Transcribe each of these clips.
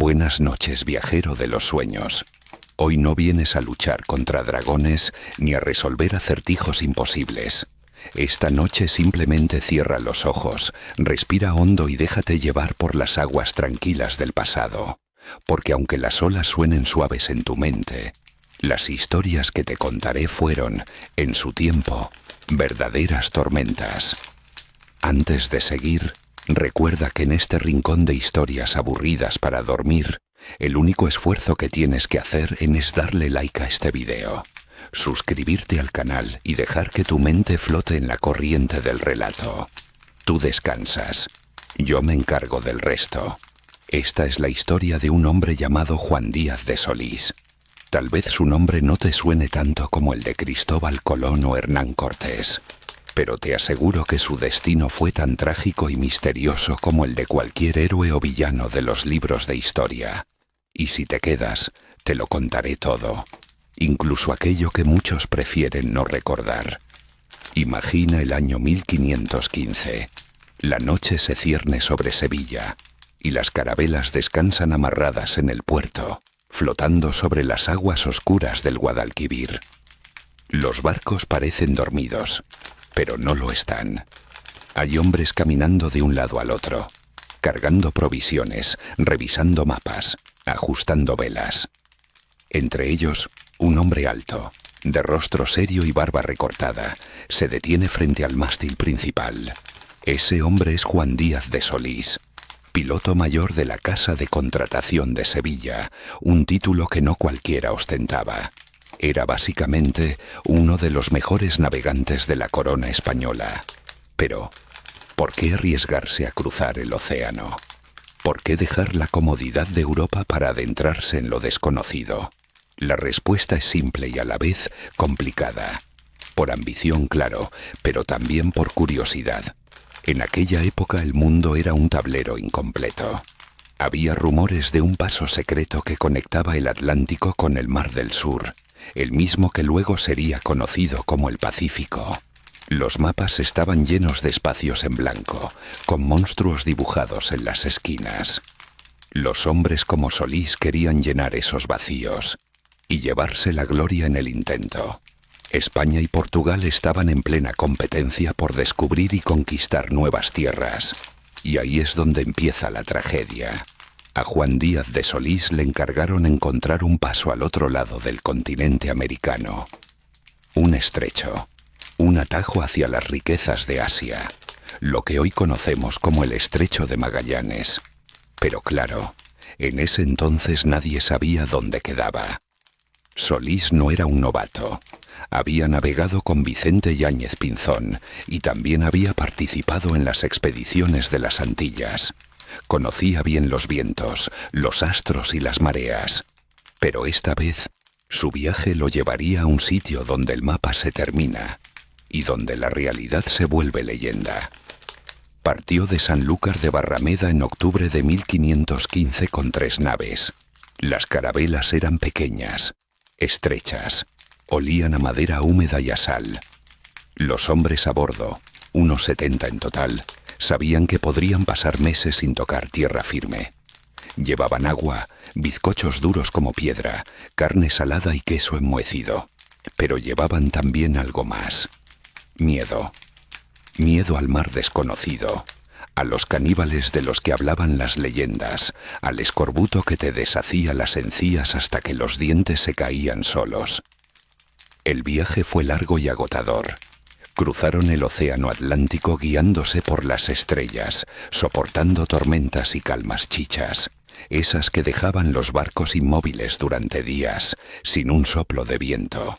Buenas noches, viajero de los sueños. Hoy no vienes a luchar contra dragones ni a resolver acertijos imposibles. Esta noche simplemente cierra los ojos, respira hondo y déjate llevar por las aguas tranquilas del pasado. Porque aunque las olas suenen suaves en tu mente, las historias que te contaré fueron, en su tiempo, verdaderas tormentas. Antes de seguir, recuerda que en este rincón de historias aburridas para dormir, el único esfuerzo que tienes que hacer es darle like a este video, suscribirte al canal y dejar que tu mente flote en la corriente del relato. Tú descansas, yo me encargo del resto. Esta es la historia de un hombre llamado Juan Díaz de Solís. Tal vez su nombre no te suene tanto como el de Cristóbal Colón o Hernán Cortés, pero te aseguro que su destino fue tan trágico y misterioso como el de cualquier héroe o villano de los libros de historia. Y si te quedas, te lo contaré todo, incluso aquello que muchos prefieren no recordar. Imagina el año 1515. La noche se cierne sobre Sevilla, y las carabelas descansan amarradas en el puerto, flotando sobre las aguas oscuras del Guadalquivir. Los barcos parecen dormidos, pero no lo están. Hay hombres caminando de un lado al otro, cargando provisiones, revisando mapas, ajustando velas. Entre ellos, un hombre alto, de rostro serio y barba recortada, se detiene frente al mástil principal. Ese hombre es Juan Díaz de Solís, piloto mayor de la Casa de Contratación de Sevilla, un título que no cualquiera ostentaba. Era básicamente uno de los mejores navegantes de la corona española. Pero, ¿por qué arriesgarse a cruzar el océano? ¿Por qué dejar la comodidad de Europa para adentrarse en lo desconocido? La respuesta es simple y a la vez complicada. Por ambición, claro, pero también por curiosidad. En aquella época el mundo era un tablero incompleto. Había rumores de un paso secreto que conectaba el Atlántico con el Mar del Sur, el mismo que luego sería conocido como el Pacífico. Los mapas estaban llenos de espacios en blanco, con monstruos dibujados en las esquinas. Los hombres como Solís querían llenar esos vacíos y llevarse la gloria en el intento. España y Portugal estaban en plena competencia por descubrir y conquistar nuevas tierras. Y ahí es donde empieza la tragedia. A Juan Díaz de Solís le encargaron encontrar un paso al otro lado del continente americano. Un estrecho, un atajo hacia las riquezas de Asia, lo que hoy conocemos como el Estrecho de Magallanes. Pero claro, en ese entonces nadie sabía dónde quedaba. Solís no era un novato. Había navegado con Vicente Yáñez Pinzón y también había participado en las expediciones de las Antillas. Conocía bien los vientos, los astros y las mareas. Pero esta vez, su viaje lo llevaría a un sitio donde el mapa se termina y donde la realidad se vuelve leyenda. Partió de Sanlúcar de Barrameda en octubre de 1515 con 3 naves. Las carabelas eran pequeñas, estrechas, olían a madera húmeda y a sal. Los hombres a bordo, unos 70 en total, sabían que podrían pasar meses sin tocar tierra firme. Llevaban agua, bizcochos duros como piedra, carne salada y queso enmohecido. Pero llevaban también algo más. Miedo. Miedo al mar desconocido, a los caníbales de los que hablaban las leyendas, al escorbuto que te deshacía las encías hasta que los dientes se caían solos. El viaje fue largo y agotador. Cruzaron el océano Atlántico guiándose por las estrellas, soportando tormentas y calmas chichas, esas que dejaban los barcos inmóviles durante días, sin un soplo de viento.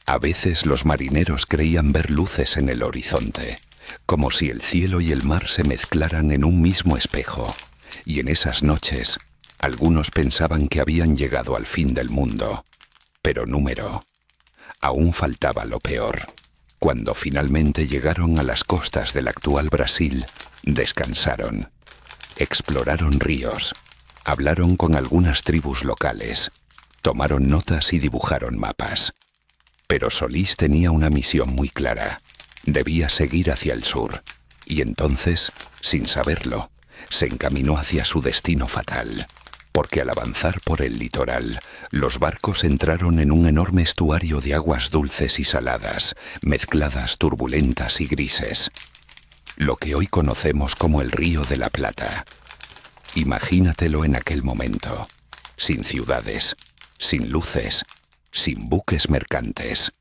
A veces los marineros creían ver luces en el horizonte, como si el cielo y el mar se mezclaran en un mismo espejo, y en esas noches, algunos pensaban que habían llegado al fin del mundo. Pero aún faltaba lo peor. Cuando finalmente llegaron a las costas del actual Brasil, descansaron, exploraron ríos, hablaron con algunas tribus locales, tomaron notas y dibujaron mapas. Pero Solís tenía una misión muy clara. Debía seguir hacia el sur, y entonces, sin saberlo, se encaminó hacia su destino fatal. porque al avanzar por el litoral, los barcos entraron en un enorme estuario de aguas dulces y saladas, mezcladas, turbulentas y grises. Lo que hoy conocemos como el Río de la Plata. Imagínatelo en aquel momento, sin ciudades, sin luces, sin buques mercantes.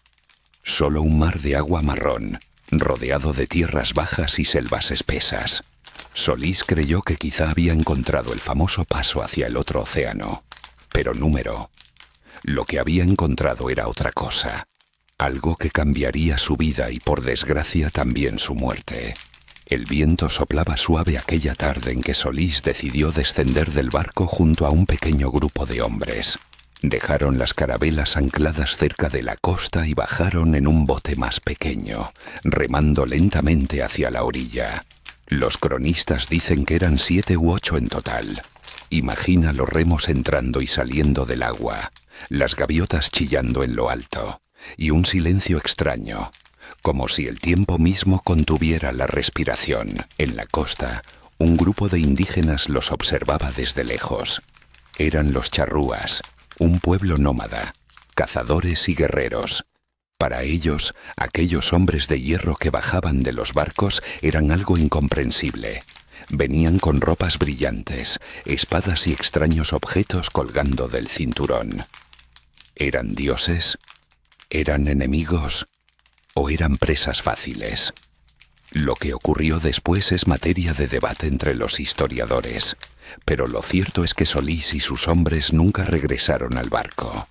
Solo un mar de agua marrón, rodeado de tierras bajas y selvas espesas. Solís creyó que quizá había encontrado el famoso paso hacia el otro océano. Pero lo que había encontrado era otra cosa. Algo que cambiaría su vida y por desgracia también su muerte. El viento soplaba suave aquella tarde en que Solís decidió descender del barco junto a un pequeño grupo de hombres. Dejaron las carabelas ancladas cerca de la costa y bajaron en un bote más pequeño, remando lentamente hacia la orilla. Los cronistas dicen que eran 7 u 8 en total. Imagina los remos entrando y saliendo del agua, las gaviotas chillando en lo alto, y un silencio extraño, como si el tiempo mismo contuviera la respiración. En la costa, un grupo de indígenas los observaba desde lejos. Eran los charrúas, un pueblo nómada, cazadores y guerreros. Para ellos, aquellos hombres de hierro que bajaban de los barcos eran algo incomprensible. Venían con ropas brillantes, espadas y extraños objetos colgando del cinturón. ¿Eran dioses? ¿Eran enemigos? ¿O eran presas fáciles? Lo que ocurrió después es materia de debate entre los historiadores, pero lo cierto es que Solís y sus hombres nunca regresaron al barco.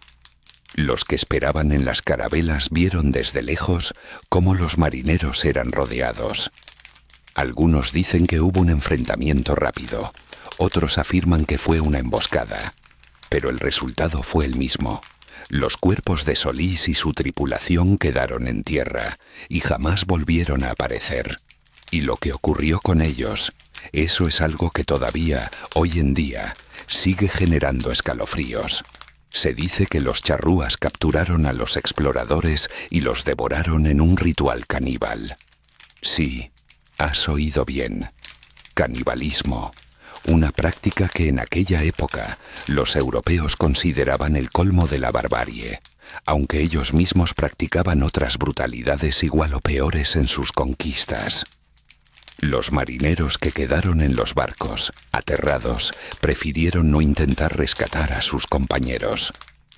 Los que esperaban en las carabelas vieron desde lejos cómo los marineros eran rodeados. Algunos dicen que hubo un enfrentamiento rápido, otros afirman que fue una emboscada, pero el resultado fue el mismo. Los cuerpos de Solís y su tripulación quedaron en tierra y jamás volvieron a aparecer. Y lo que ocurrió con ellos, eso es algo que todavía, hoy en día, sigue generando escalofríos. Se dice que los charrúas capturaron a los exploradores y los devoraron en un ritual caníbal. Sí, has oído bien. Canibalismo. Una práctica que en aquella época los europeos consideraban el colmo de la barbarie, aunque ellos mismos practicaban otras brutalidades igual o peores en sus conquistas. Los marineros que quedaron en los barcos, aterrados, prefirieron no intentar rescatar a sus compañeros.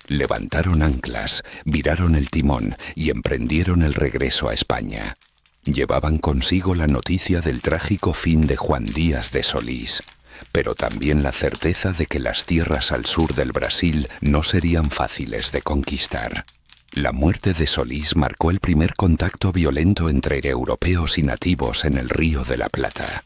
Levantaron anclas, viraron el timón y emprendieron el regreso a España. Llevaban consigo la noticia del trágico fin de Juan Díaz de Solís, pero también la certeza de que las tierras al sur del Brasil no serían fáciles de conquistar. La muerte de Solís marcó el primer contacto violento entre europeos y nativos en el Río de la Plata.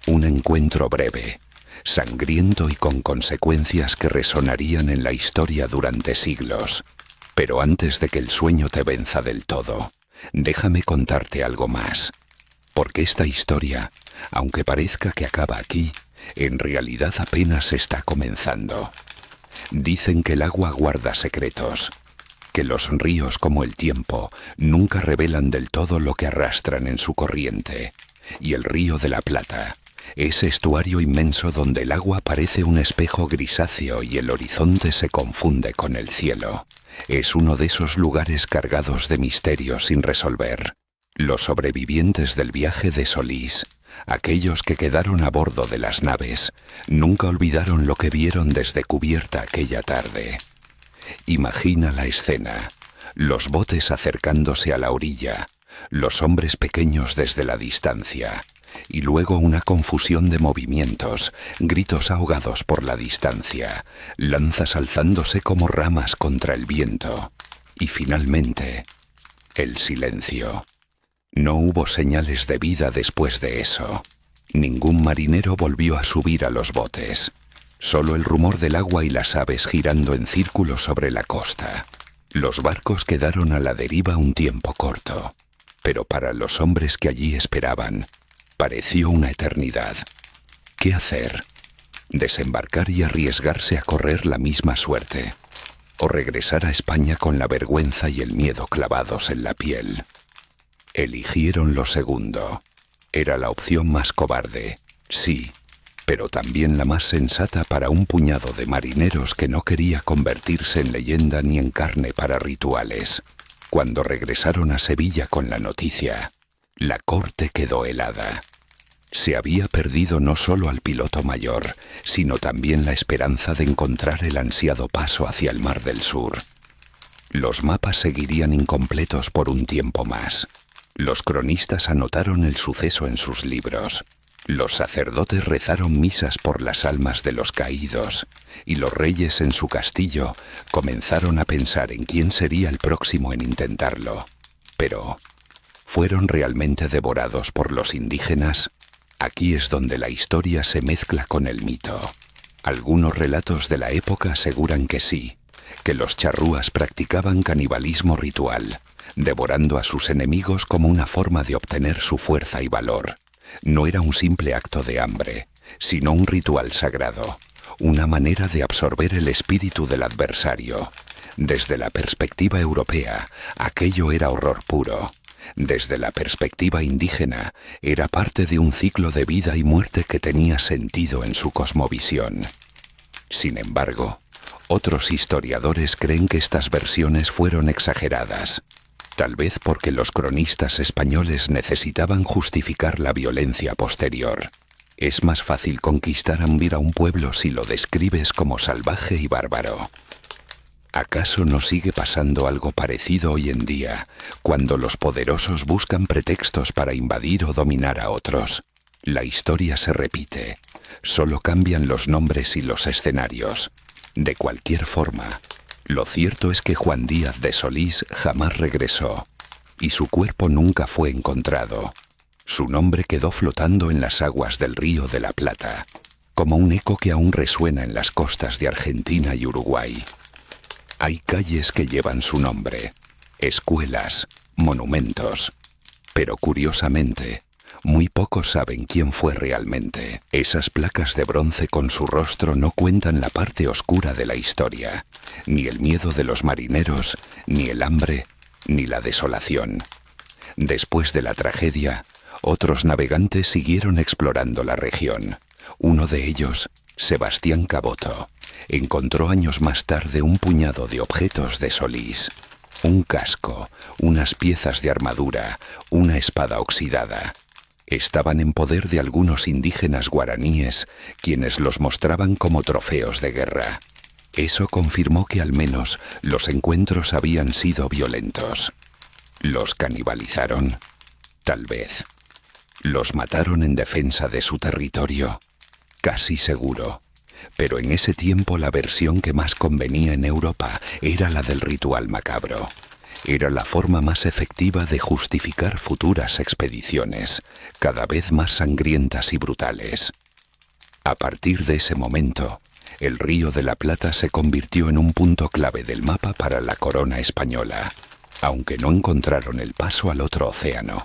Un encuentro breve, sangriento y con consecuencias que resonarían en la historia durante siglos. Pero antes de que el sueño te venza del todo, déjame contarte algo más. Porque esta historia, aunque parezca que acaba aquí, en realidad apenas está comenzando. Dicen que el agua guarda secretos, que los ríos como el tiempo nunca revelan del todo lo que arrastran en su corriente, y el Río de la Plata, ese estuario inmenso donde el agua parece un espejo grisáceo y el horizonte se confunde con el cielo, es uno de esos lugares cargados de misterios sin resolver. Los sobrevivientes del viaje de Solís, aquellos que quedaron a bordo de las naves, nunca olvidaron lo que vieron desde cubierta aquella tarde. Imagina la escena, los botes acercándose a la orilla, los hombres pequeños desde la distancia, y luego una confusión de movimientos, gritos ahogados por la distancia, lanzas alzándose como ramas contra el viento, y finalmente, el silencio. No hubo señales de vida después de eso. Ningún marinero volvió a subir a los botes. Solo el rumor del agua y las aves girando en círculos sobre la costa. Los barcos quedaron a la deriva un tiempo corto, pero para los hombres que allí esperaban, pareció una eternidad. ¿Qué hacer? ¿Desembarcar y arriesgarse a correr la misma suerte? ¿O regresar a España con la vergüenza y el miedo clavados en la piel? Eligieron lo segundo. Era la opción más cobarde, sí, pero también la más sensata para un puñado de marineros que no quería convertirse en leyenda ni en carne para rituales. Cuando regresaron a Sevilla con la noticia, la corte quedó helada. Se había perdido no solo al piloto mayor, sino también la esperanza de encontrar el ansiado paso hacia el Mar del Sur. Los mapas seguirían incompletos por un tiempo más. Los cronistas anotaron el suceso en sus libros. Los sacerdotes rezaron misas por las almas de los caídos, y los reyes en su castillo comenzaron a pensar en quién sería el próximo en intentarlo. Pero, ¿fueron realmente devorados por los indígenas? Aquí es donde la historia se mezcla con el mito. Algunos relatos de la época aseguran que sí, que los charrúas practicaban canibalismo ritual, devorando a sus enemigos como una forma de obtener su fuerza y valor. No era un simple acto de hambre, sino un ritual sagrado, una manera de absorber el espíritu del adversario. Desde la perspectiva europea, aquello era horror puro. Desde la perspectiva indígena, era parte de un ciclo de vida y muerte que tenía sentido en su cosmovisión. Sin embargo, otros historiadores creen que estas versiones fueron exageradas, tal vez porque los cronistas españoles necesitaban justificar la violencia posterior. Es más fácil conquistar a un pueblo si lo describes como salvaje y bárbaro. ¿Acaso no sigue pasando algo parecido hoy en día, cuando los poderosos buscan pretextos para invadir o dominar a otros? La historia se repite, solo cambian los nombres y los escenarios. De cualquier forma, lo cierto es que Juan Díaz de Solís jamás regresó, y su cuerpo nunca fue encontrado. Su nombre quedó flotando en las aguas del Río de la Plata, como un eco que aún resuena en las costas de Argentina y Uruguay. Hay calles que llevan su nombre, escuelas, monumentos, pero curiosamente, muy pocos saben quién fue realmente. Esas placas de bronce con su rostro no cuentan la parte oscura de la historia, ni el miedo de los marineros, ni el hambre, ni la desolación. Después de la tragedia, otros navegantes siguieron explorando la región. Uno de ellos, Sebastián Caboto, encontró años más tarde un puñado de objetos de Solís. Un casco, unas piezas de armadura, una espada oxidada. Estaban en poder de algunos indígenas guaraníes, quienes los mostraban como trofeos de guerra. Eso confirmó que al menos los encuentros habían sido violentos. ¿Los canibalizaron? Tal vez. ¿Los mataron en defensa de su territorio? Casi seguro. Pero en ese tiempo la versión que más convenía en Europa era la del ritual macabro. Era la forma más efectiva de justificar futuras expediciones, cada vez más sangrientas y brutales. A partir de ese momento, el Río de la Plata se convirtió en un punto clave del mapa para la corona española. Aunque no encontraron el paso al otro océano,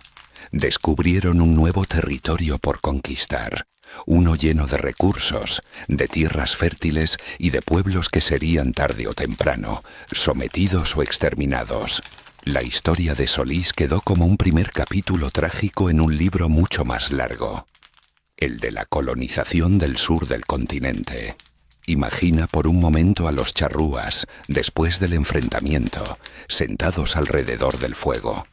descubrieron un nuevo territorio por conquistar. Uno lleno de recursos, de tierras fértiles y de pueblos que serían tarde o temprano sometidos o exterminados. La historia de Solís quedó como un primer capítulo trágico en un libro mucho más largo, el de la colonización del sur del continente. Imagina por un momento a los charrúas, después del enfrentamiento, sentados alrededor del fuego.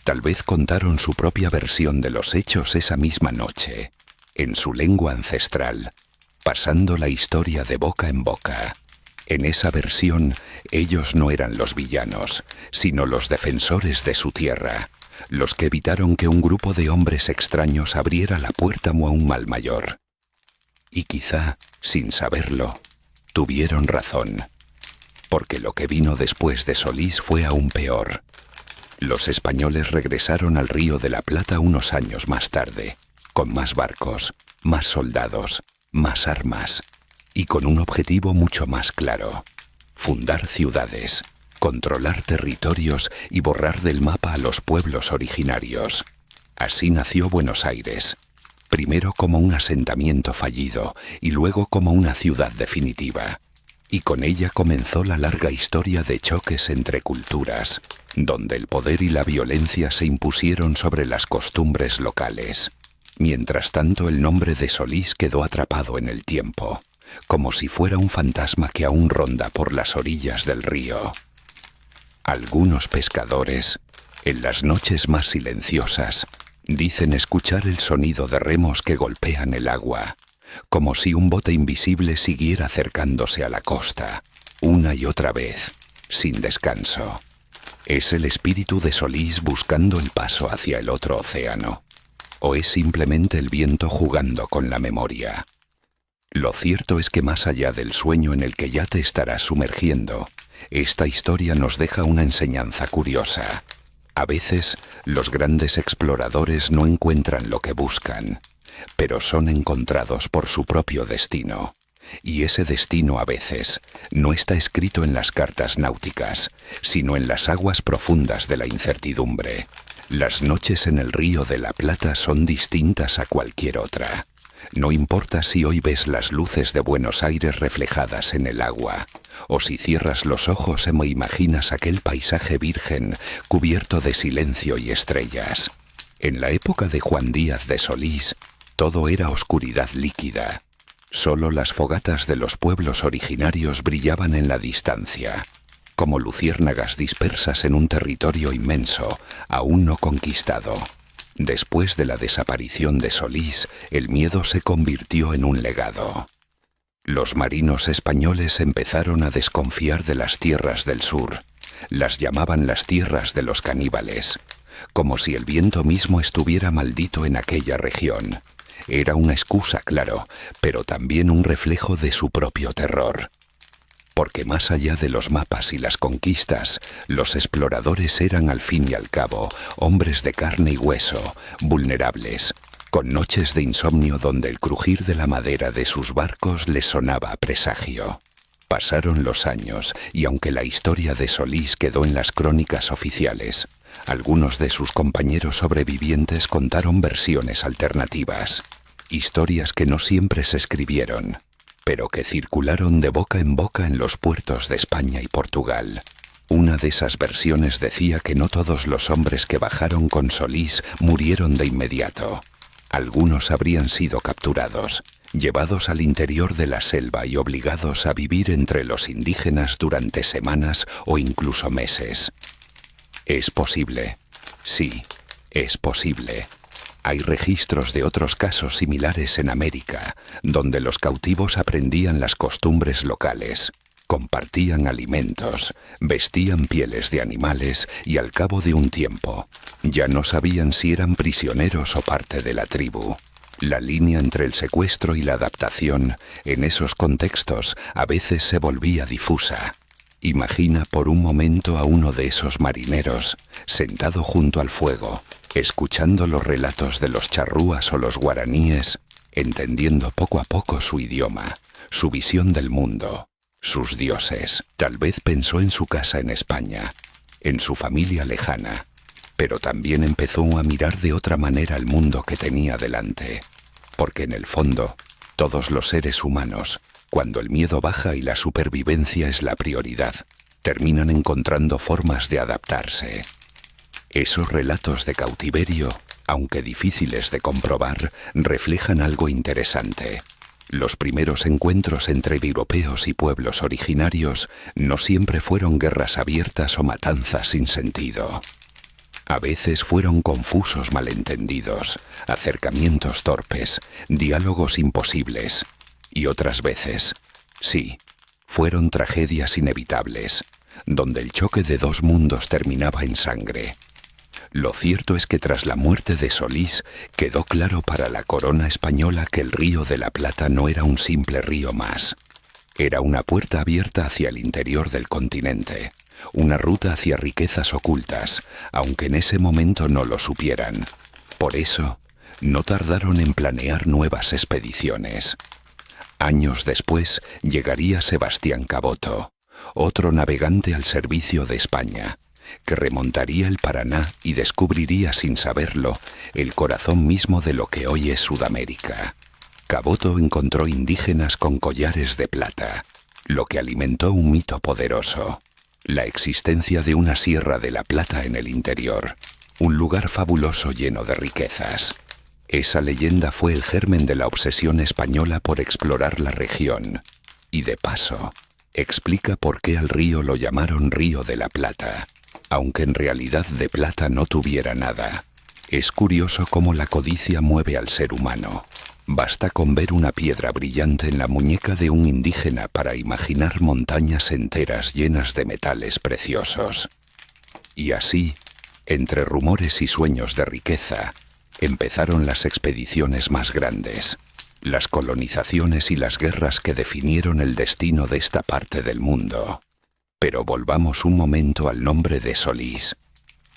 Tal vez contaron su propia versión de los hechos esa misma noche, en su lengua ancestral, pasando la historia de boca en boca. En esa versión, ellos no eran los villanos, sino los defensores de su tierra, los que evitaron que un grupo de hombres extraños abriera la puerta a un mal mayor. Y quizá, sin saberlo, tuvieron razón, porque lo que vino después de Solís fue aún peor. Los españoles regresaron al Río de la Plata unos años más tarde, con más barcos, más soldados, más armas, y con un objetivo mucho más claro: fundar ciudades, controlar territorios y borrar del mapa a los pueblos originarios. Así nació Buenos Aires, primero como un asentamiento fallido y luego como una ciudad definitiva. Y con ella comenzó la larga historia de choques entre culturas, donde el poder y la violencia se impusieron sobre las costumbres locales. Mientras tanto, el nombre de Solís quedó atrapado en el tiempo, como si fuera un fantasma que aún ronda por las orillas del río. Algunos pescadores, en las noches más silenciosas, dicen escuchar el sonido de remos que golpean el agua, como si un bote invisible siguiera acercándose a la costa, una y otra vez, sin descanso. ¿Es el espíritu de Solís buscando el paso hacia el otro océano? ¿O es simplemente el viento jugando con la memoria? Lo cierto es que más allá del sueño en el que ya te estarás sumergiendo, esta historia nos deja una enseñanza curiosa. A veces, los grandes exploradores no encuentran lo que buscan, pero son encontrados por su propio destino. Y ese destino a veces no está escrito en las cartas náuticas, sino en las aguas profundas de la incertidumbre. Las noches en el Río de la Plata son distintas a cualquier otra. No importa si hoy ves las luces de Buenos Aires reflejadas en el agua, o si cierras los ojos e imaginas aquel paisaje virgen cubierto de silencio y estrellas. En la época de Juan Díaz de Solís, todo era oscuridad líquida. Solo las fogatas de los pueblos originarios brillaban en la distancia, como luciérnagas dispersas en un territorio inmenso, aún no conquistado. Después de la desaparición de Solís, el miedo se convirtió en un legado. Los marinos españoles empezaron a desconfiar de las tierras del sur. Las llamaban las tierras de los caníbales, como si el viento mismo estuviera maldito en aquella región. Era una excusa, claro, pero también un reflejo de su propio terror. Porque más allá de los mapas y las conquistas, los exploradores eran al fin y al cabo hombres de carne y hueso, vulnerables, con noches de insomnio donde el crujir de la madera de sus barcos les sonaba a presagio. Pasaron los años y aunque la historia de Solís quedó en las crónicas oficiales, algunos de sus compañeros sobrevivientes contaron versiones alternativas, historias que no siempre se escribieron, pero que circularon de boca en boca en los puertos de España y Portugal. Una de esas versiones decía que no todos los hombres que bajaron con Solís murieron de inmediato. Algunos habrían sido capturados, llevados al interior de la selva y obligados a vivir entre los indígenas durante semanas o incluso meses. ¿Es posible? Sí, es posible. Hay registros de otros casos similares en América, donde los cautivos aprendían las costumbres locales, compartían alimentos, vestían pieles de animales y al cabo de un tiempo, ya no sabían si eran prisioneros o parte de la tribu. La línea entre el secuestro y la adaptación, en esos contextos, a veces se volvía difusa. Imagina por un momento a uno de esos marineros, sentado junto al fuego, escuchando los relatos de los charrúas o los guaraníes, entendiendo poco a poco su idioma, su visión del mundo, sus dioses. Tal vez pensó en su casa en España, en su familia lejana, pero también empezó a mirar de otra manera el mundo que tenía delante, porque en el fondo, todos los seres humanos, cuando el miedo baja y la supervivencia es la prioridad, terminan encontrando formas de adaptarse. Esos relatos de cautiverio, aunque difíciles de comprobar, reflejan algo interesante. Los primeros encuentros entre europeos y pueblos originarios no siempre fueron guerras abiertas o matanzas sin sentido. A veces fueron confusos malentendidos, acercamientos torpes, diálogos imposibles. Y otras veces, sí, fueron tragedias inevitables, donde el choque de dos mundos terminaba en sangre. Lo cierto es que tras la muerte de Solís, quedó claro para la corona española que el Río de la Plata no era un simple río más. Era una puerta abierta hacia el interior del continente, una ruta hacia riquezas ocultas, aunque en ese momento no lo supieran. Por eso, no tardaron en planear nuevas expediciones. Años después llegaría Sebastián Caboto, otro navegante al servicio de España, que remontaría el Paraná y descubriría sin saberlo el corazón mismo de lo que hoy es Sudamérica. Caboto encontró indígenas con collares de plata, lo que alimentó un mito poderoso, la existencia de una Sierra de la Plata en el interior, un lugar fabuloso lleno de riquezas. Esa leyenda fue el germen de la obsesión española por explorar la región. Y de paso, explica por qué al río lo llamaron Río de la Plata, aunque en realidad de plata no tuviera nada. Es curioso cómo la codicia mueve al ser humano. Basta con ver una piedra brillante en la muñeca de un indígena para imaginar montañas enteras llenas de metales preciosos. Y así, entre rumores y sueños de riqueza, empezaron las expediciones más grandes, las colonizaciones y las guerras que definieron el destino de esta parte del mundo. Pero volvamos un momento al nombre de Solís.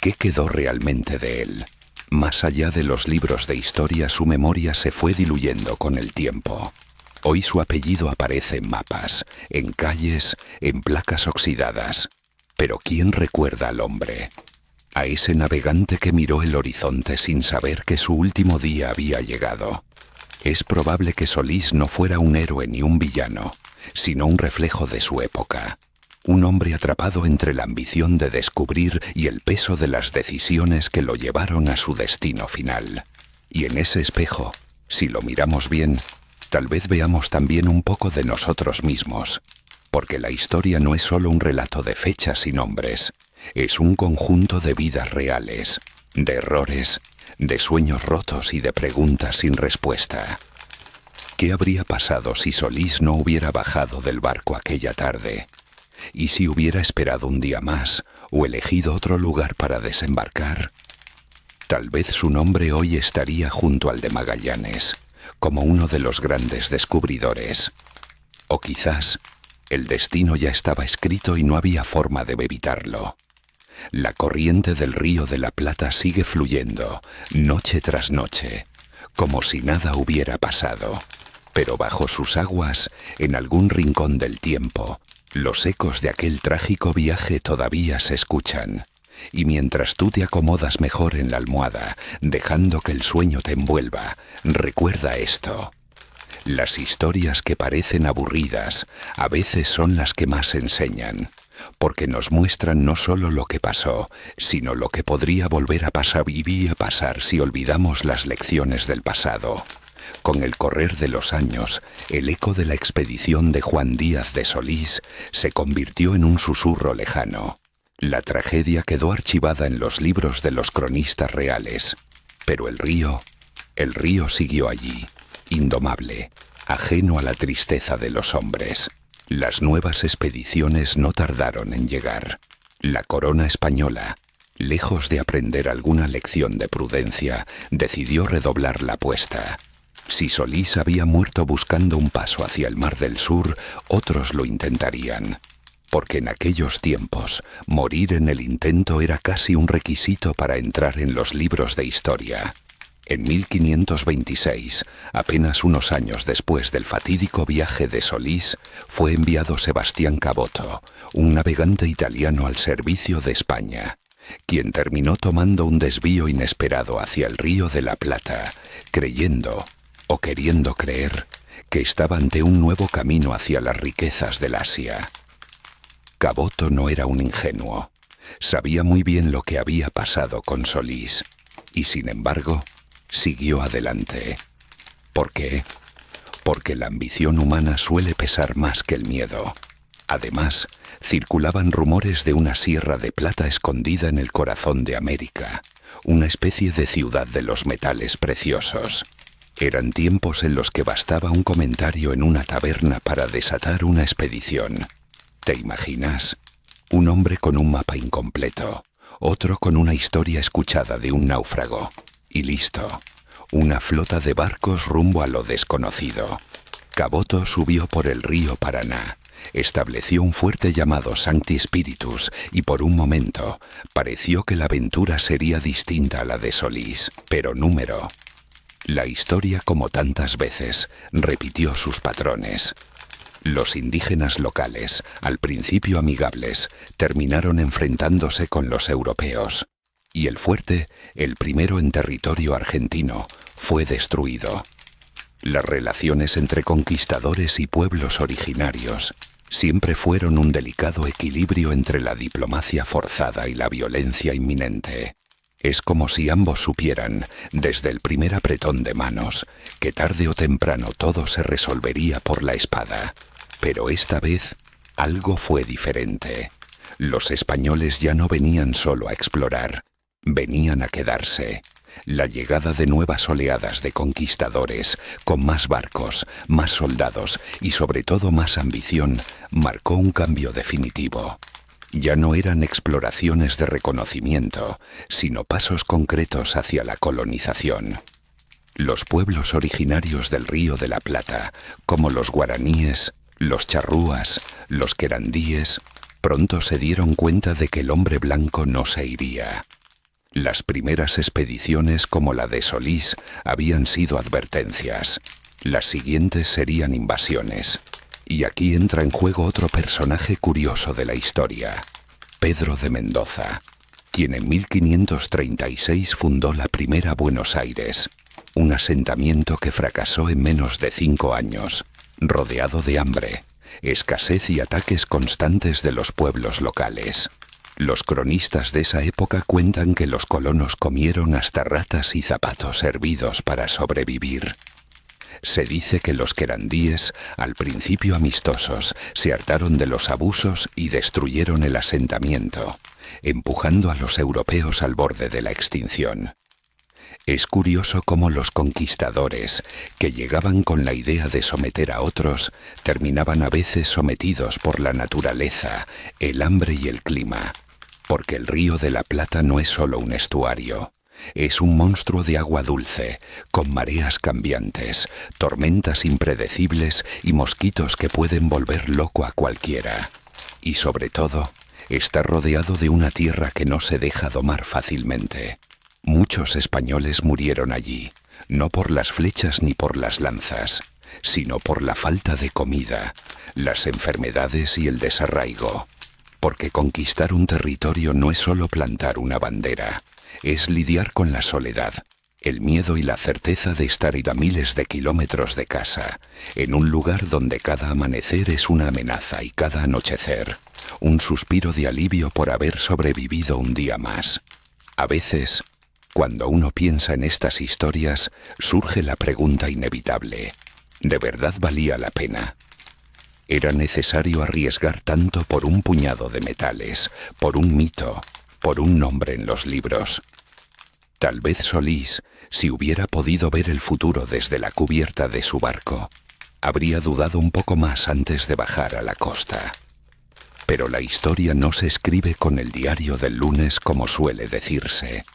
¿Qué quedó realmente de él? Más allá de los libros de historia, su memoria se fue diluyendo con el tiempo. Hoy su apellido aparece en mapas, en calles, en placas oxidadas. Pero ¿quién recuerda al hombre? A ese navegante que miró el horizonte sin saber que su último día había llegado. Es probable que Solís no fuera un héroe ni un villano, sino un reflejo de su época. Un hombre atrapado entre la ambición de descubrir y el peso de las decisiones que lo llevaron a su destino final. Y en ese espejo, si lo miramos bien, tal vez veamos también un poco de nosotros mismos. Porque la historia no es solo un relato de fechas y nombres. Es un conjunto de vidas reales, de errores, de sueños rotos y de preguntas sin respuesta. ¿Qué habría pasado si Solís no hubiera bajado del barco aquella tarde? ¿Y si hubiera esperado un día más o elegido otro lugar para desembarcar? Tal vez su nombre hoy estaría junto al de Magallanes, como uno de los grandes descubridores. O quizás el destino ya estaba escrito y no había forma de evitarlo. La corriente del Río de la Plata sigue fluyendo, noche tras noche, como si nada hubiera pasado. Pero bajo sus aguas, en algún rincón del tiempo, los ecos de aquel trágico viaje todavía se escuchan. Y mientras tú te acomodas mejor en la almohada, dejando que el sueño te envuelva, recuerda esto. Las historias que parecen aburridas, a veces son las que más enseñan. Porque nos muestran no solo lo que pasó, sino lo que podría volver a pasar y a pasar si olvidamos las lecciones del pasado. Con el correr de los años, el eco de la expedición de Juan Díaz de Solís se convirtió en un susurro lejano. La tragedia quedó archivada en los libros de los cronistas reales, pero el río siguió allí, indomable, ajeno a la tristeza de los hombres. Las nuevas expediciones no tardaron en llegar. La corona española, lejos de aprender alguna lección de prudencia, decidió redoblar la apuesta. Si Solís había muerto buscando un paso hacia el Mar del Sur, otros lo intentarían. Porque en aquellos tiempos, morir en el intento era casi un requisito para entrar en los libros de historia. En 1526, apenas unos años después del fatídico viaje de Solís, fue enviado Sebastián Caboto, un navegante italiano al servicio de España, quien terminó tomando un desvío inesperado hacia el Río de la Plata, creyendo, o queriendo creer, que estaba ante un nuevo camino hacia las riquezas del Asia. Caboto no era un ingenuo. Sabía muy bien lo que había pasado con Solís, y sin embargo, siguió adelante. ¿Por qué? Porque la ambición humana suele pesar más que el miedo. Además, circulaban rumores de una sierra de plata escondida en el corazón de América, una especie de ciudad de los metales preciosos. Eran tiempos en los que bastaba un comentario en una taberna para desatar una expedición. ¿Te imaginas? Un hombre con un mapa incompleto, otro con una historia escuchada de un náufrago. Y listo, una flota de barcos rumbo a lo desconocido. Caboto subió por el río Paraná, estableció un fuerte llamado Sancti Spiritus y por un momento pareció que la aventura sería distinta a la de Solís, pero número. La historia, como tantas veces, repitió sus patrones. Los indígenas locales, al principio amigables, terminaron enfrentándose con los europeos. Y el fuerte, el primero en territorio argentino, fue destruido. Las relaciones entre conquistadores y pueblos originarios siempre fueron un delicado equilibrio entre la diplomacia forzada y la violencia inminente. Es como si ambos supieran, desde el primer apretón de manos, que tarde o temprano todo se resolvería por la espada. Pero esta vez, algo fue diferente. Los españoles ya no venían solo a explorar, venían a quedarse. La llegada de nuevas oleadas de conquistadores, con más barcos, más soldados y sobre todo más ambición, marcó un cambio definitivo. Ya no eran exploraciones de reconocimiento, sino pasos concretos hacia la colonización. Los pueblos originarios del Río de la Plata, como los guaraníes, los charrúas, los querandíes, pronto se dieron cuenta de que el hombre blanco no se iría. Las primeras expediciones, como la de Solís, habían sido advertencias. Las siguientes serían invasiones. Y aquí entra en juego otro personaje curioso de la historia, Pedro de Mendoza, quien en 1536 fundó la primera Buenos Aires, un asentamiento que fracasó en menos de 5 años, rodeado de hambre, escasez y ataques constantes de los pueblos locales. Los cronistas de esa época cuentan que los colonos comieron hasta ratas y zapatos hervidos para sobrevivir. Se dice que los querandíes, al principio amistosos, se hartaron de los abusos y destruyeron el asentamiento, empujando a los europeos al borde de la extinción. Es curioso cómo los conquistadores, que llegaban con la idea de someter a otros, terminaban a veces sometidos por la naturaleza, el hambre y el clima, porque el Río de la Plata no es solo un estuario. Es un monstruo de agua dulce, con mareas cambiantes, tormentas impredecibles y mosquitos que pueden volver loco a cualquiera. Y sobre todo, está rodeado de una tierra que no se deja domar fácilmente. Muchos españoles murieron allí, no por las flechas ni por las lanzas, sino por la falta de comida, las enfermedades y el desarraigo. Porque conquistar un territorio no es solo plantar una bandera, es lidiar con la soledad, el miedo y la certeza de estar a miles de kilómetros de casa, en un lugar donde cada amanecer es una amenaza y cada anochecer, un suspiro de alivio por haber sobrevivido un día más. A veces, cuando uno piensa en estas historias, surge la pregunta inevitable: ¿de verdad valía la pena? ¿Era necesario arriesgar tanto por un puñado de metales, por un mito, por un nombre en los libros? Tal vez Solís, si hubiera podido ver el futuro desde la cubierta de su barco, habría dudado un poco más antes de bajar a la costa. Pero la historia no se escribe con el diario del lunes como suele decirse.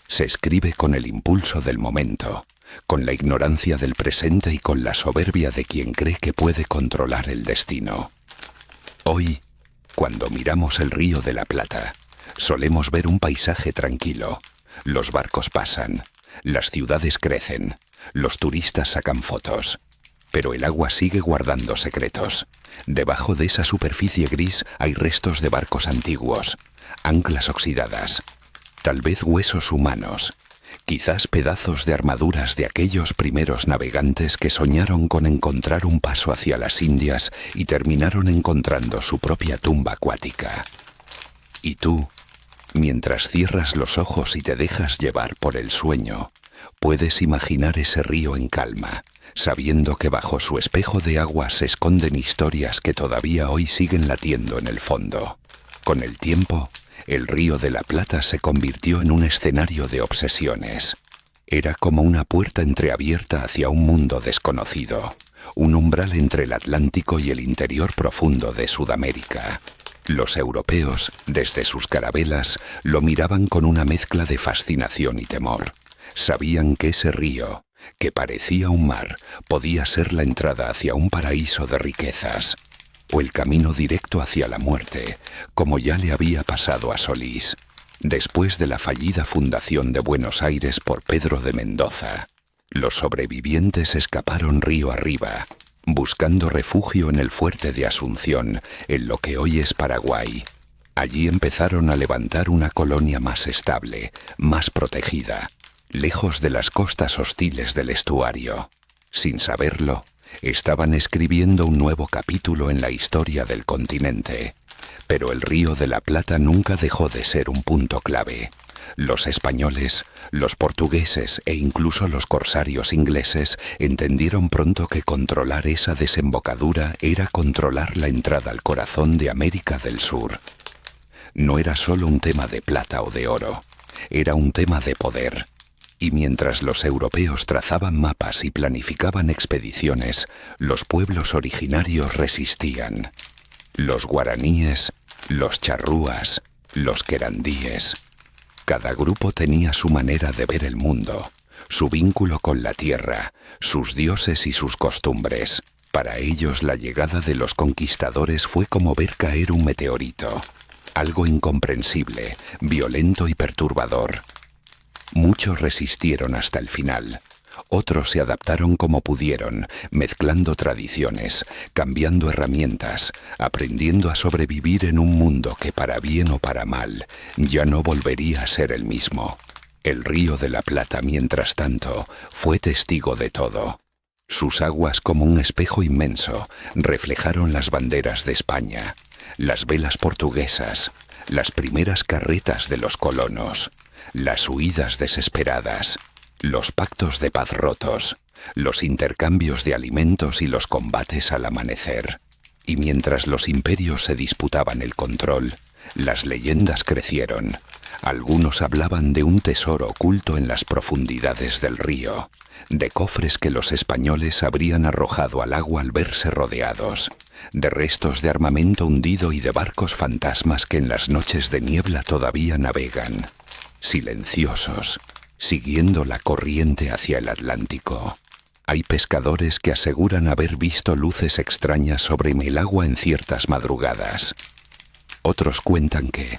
Se escribe con el impulso del momento, con la ignorancia del presente y con la soberbia de quien cree que puede controlar el destino. Hoy, cuando miramos el Río de la Plata, solemos ver un paisaje tranquilo. Los barcos pasan, las ciudades crecen, los turistas sacan fotos. Pero el agua sigue guardando secretos. Debajo de esa superficie gris hay restos de barcos antiguos, anclas oxidadas, tal vez huesos humanos, quizás pedazos de armaduras de aquellos primeros navegantes que soñaron con encontrar un paso hacia las Indias y terminaron encontrando su propia tumba acuática. Y tú, mientras cierras los ojos y te dejas llevar por el sueño, puedes imaginar ese río en calma, sabiendo que bajo su espejo de agua se esconden historias que todavía hoy siguen latiendo en el fondo. Con el tiempo, el Río de la Plata se convirtió en un escenario de obsesiones. Era como una puerta entreabierta hacia un mundo desconocido, un umbral entre el Atlántico y el interior profundo de Sudamérica. Los europeos, desde sus carabelas, lo miraban con una mezcla de fascinación y temor. Sabían que ese río, que parecía un mar, podía ser la entrada hacia un paraíso de riquezas, o el camino directo hacia la muerte, como ya le había pasado a Solís, después de la fallida fundación de Buenos Aires por Pedro de Mendoza. Los sobrevivientes escaparon río arriba, buscando refugio en el fuerte de Asunción, en lo que hoy es Paraguay. Allí empezaron a levantar una colonia más estable, más protegida, lejos de las costas hostiles del estuario. Sin saberlo, estaban escribiendo un nuevo capítulo en la historia del continente. Pero el Río de la Plata nunca dejó de ser un punto clave. los españoles, los portugueses e incluso los corsarios ingleses entendieron pronto que controlar esa desembocadura era controlar la entrada al corazón de América del Sur. No era solo un tema de plata o de oro, era un tema de poder. Y mientras los europeos trazaban mapas y planificaban expediciones, los pueblos originarios resistían. Los guaraníes, los charrúas, los querandíes. Cada grupo tenía su manera de ver el mundo, su vínculo con la tierra, sus dioses y sus costumbres. Para ellos la llegada de los conquistadores fue como ver caer un meteorito, algo incomprensible, violento y perturbador. Muchos resistieron hasta el final. Otros se adaptaron como pudieron, mezclando tradiciones, cambiando herramientas, aprendiendo a sobrevivir en un mundo que para bien o para mal ya no volvería a ser el mismo. El Río de la Plata, mientras tanto, fue testigo de todo. Sus aguas, como un espejo inmenso, reflejaron las banderas de España, las velas portuguesas, las primeras carretas de los colonos, las huidas desesperadas, los pactos de paz rotos, los intercambios de alimentos y los combates al amanecer. Y mientras los imperios se disputaban el control, las leyendas crecieron. Algunos hablaban de un tesoro oculto en las profundidades del río, de cofres que los españoles habrían arrojado al agua al verse rodeados, de restos de armamento hundido y de barcos fantasmas que en las noches de niebla todavía navegan, silenciosos, siguiendo la corriente hacia el Atlántico. Hay pescadores que aseguran haber visto luces extrañas sobre el agua en ciertas madrugadas. Otros cuentan que,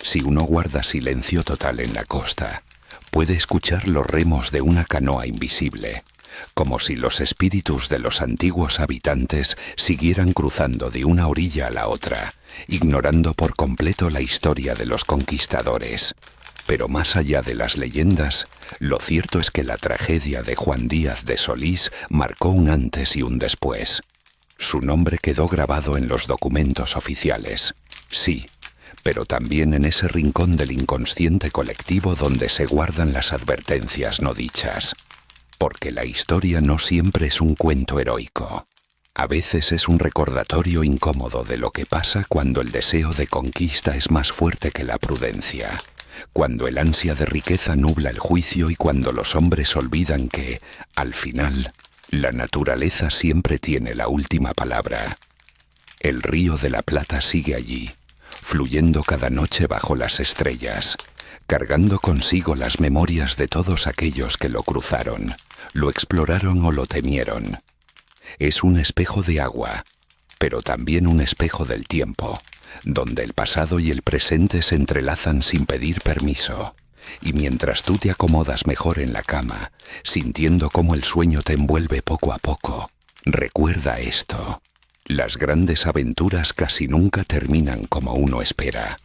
si uno guarda silencio total en la costa, puede escuchar los remos de una canoa invisible, como si los espíritus de los antiguos habitantes siguieran cruzando de una orilla a la otra, ignorando por completo la historia de los conquistadores. Pero más allá de las leyendas, lo cierto es que la tragedia de Juan Díaz de Solís marcó un antes y un después. Su nombre quedó grabado en los documentos oficiales, sí, pero también en ese rincón del inconsciente colectivo donde se guardan las advertencias no dichas. Porque la historia no siempre es un cuento heroico. A veces es un recordatorio incómodo de lo que pasa cuando el deseo de conquista es más fuerte que la prudencia. Cuando el ansia de riqueza nubla el juicio y cuando los hombres olvidan que, al final, la naturaleza siempre tiene la última palabra. El Río de la Plata sigue allí, fluyendo cada noche bajo las estrellas, cargando consigo las memorias de todos aquellos que lo cruzaron, lo exploraron o lo temieron. Es un espejo de agua, pero también un espejo del tiempo, donde el pasado y el presente se entrelazan sin pedir permiso. Y mientras tú te acomodas mejor en la cama, sintiendo cómo el sueño te envuelve poco a poco, recuerda esto. Las grandes aventuras casi nunca terminan como uno espera.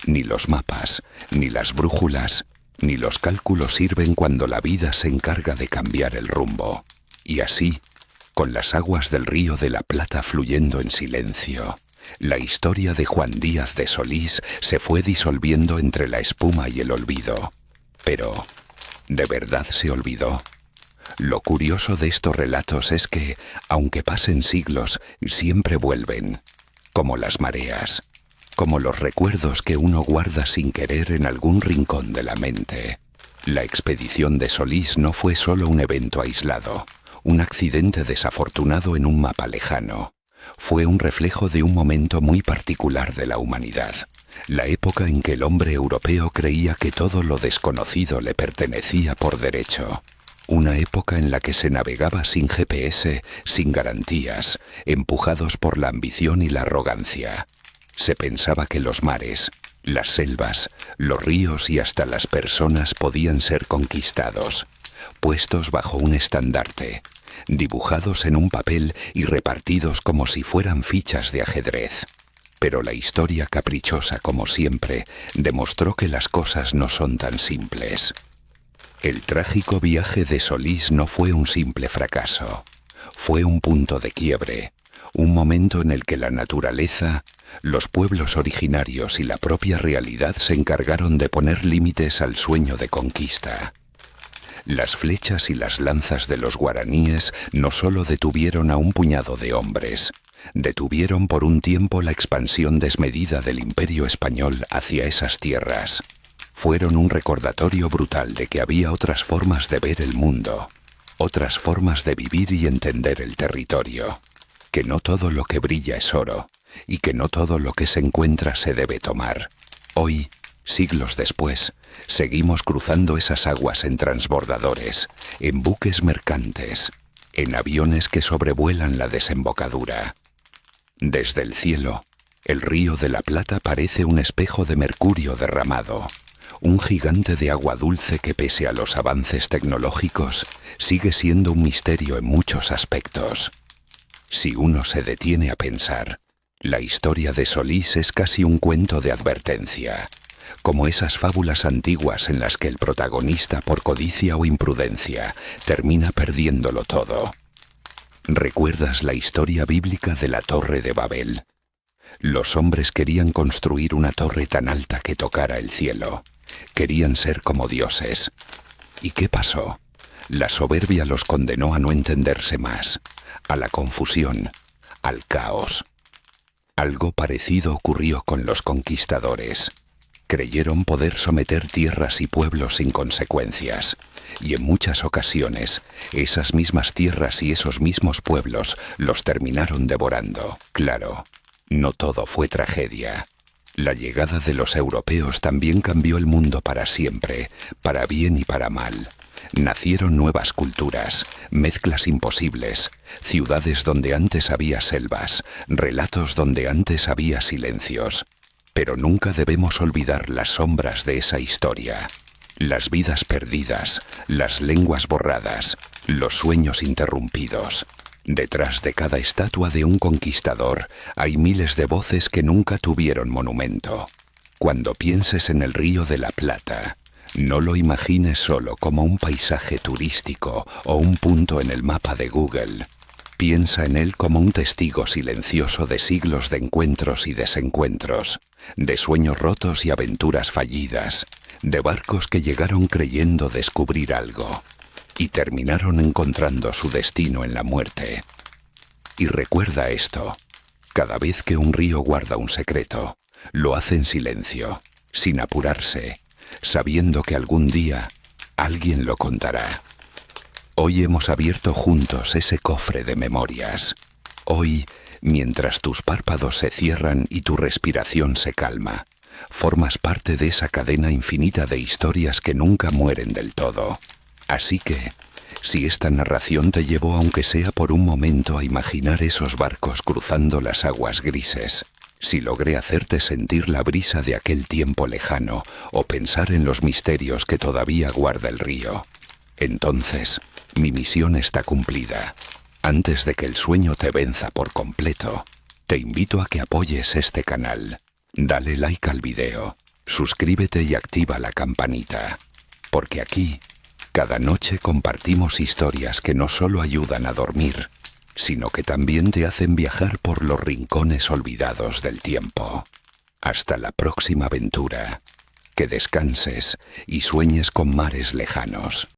Ni los mapas, ni las brújulas, ni los cálculos sirven cuando la vida se encarga de cambiar el rumbo. Y así, con las aguas del Río de la Plata fluyendo en silencio, la historia de Juan Díaz de Solís se fue disolviendo entre la espuma y el olvido. Pero, ¿de verdad se olvidó? Lo curioso de estos relatos es que, aunque pasen siglos, siempre vuelven, como las mareas, como los recuerdos que uno guarda sin querer en algún rincón de la mente. La expedición de Solís no fue solo un evento aislado, un accidente desafortunado en un mapa lejano. Fue un reflejo de un momento muy particular de la humanidad, la época en que el hombre europeo creía que todo lo desconocido le pertenecía por derecho. Una época en la que se navegaba sin GPS, sin garantías, empujados por la ambición y la arrogancia. Se pensaba que los mares, las selvas, los ríos y hasta las personas podían ser conquistados, puestos bajo un estandarte, dibujados en un papel y repartidos como si fueran fichas de ajedrez. Pero la historia caprichosa, como siempre, demostró que las cosas no son tan simples. El trágico viaje de Solís no fue un simple fracaso. Fue un punto de quiebre, un momento en el que la naturaleza, Los pueblos originarios y la propia realidad se encargaron de poner límites al sueño de conquista. Las flechas y las lanzas de los guaraníes no solo detuvieron a un puñado de hombres, detuvieron por un tiempo la expansión desmedida del Imperio español hacia esas tierras. Fueron un recordatorio brutal de que había otras formas de ver el mundo, otras formas de vivir y entender el territorio, que no todo lo que brilla es oro y que no todo lo que se encuentra se debe tomar. Hoy, siglos después, seguimos cruzando esas aguas en transbordadores, en buques mercantes, en aviones que sobrevuelan la desembocadura. Desde el cielo, el río de la Plata parece un espejo de mercurio derramado, un gigante de agua dulce que, pese a los avances tecnológicos, sigue siendo un misterio en muchos aspectos. Si uno se detiene a pensar, la historia de Solís es casi un cuento de advertencia, como esas fábulas antiguas en las que el protagonista, por codicia o imprudencia, termina perdiéndolo todo. ¿Recuerdas la historia bíblica de la Torre de Babel? Los hombres querían construir una torre tan alta que tocara el cielo. Querían ser como dioses. ¿Y qué pasó? La soberbia los condenó a no entenderse más, a la confusión, al caos. Algo parecido ocurrió con los conquistadores. Creyeron poder someter tierras y pueblos sin consecuencias, y en muchas ocasiones esas mismas tierras y esos mismos pueblos los terminaron devorando. Claro, no todo fue tragedia. La llegada de los europeos también cambió el mundo para siempre, para bien y para mal. Nacieron nuevas culturas, mezclas imposibles, ciudades donde antes había selvas, relatos donde antes había silencios. Pero nunca debemos olvidar las sombras de esa historia, las vidas perdidas, las lenguas borradas, los sueños interrumpidos. Detrás de cada estatua de un conquistador hay miles de voces que nunca tuvieron monumento. Cuando pienses en el Río de la Plata, no lo imagines solo como un paisaje turístico o un punto en el mapa de Google. Piensa en él como un testigo silencioso de siglos de encuentros y desencuentros, de sueños rotos y aventuras fallidas, de barcos que llegaron creyendo descubrir algo y terminaron encontrando su destino en la muerte. Y recuerda esto: cada vez que un río guarda un secreto, lo hace en silencio, sin apurarse, sabiendo que algún día alguien lo contará. Hoy hemos abierto juntos ese cofre de memorias. Hoy, mientras tus párpados se cierran y tu respiración se calma, formas parte de esa cadena infinita de historias que nunca mueren del todo. Así que, si esta narración te llevó, aunque sea por un momento, a imaginar esos barcos cruzando las aguas grises, si logré hacerte sentir la brisa de aquel tiempo lejano o pensar en los misterios que todavía guarda el río, entonces mi misión está cumplida. Antes de que el sueño te venza por completo, te invito a que apoyes este canal. Dale like al video, suscríbete y activa la campanita, porque aquí, cada noche compartimos historias que no solo ayudan a dormir, sino que también te hacen viajar por los rincones olvidados del tiempo. Hasta la próxima aventura. Que descanses y sueñes con mares lejanos.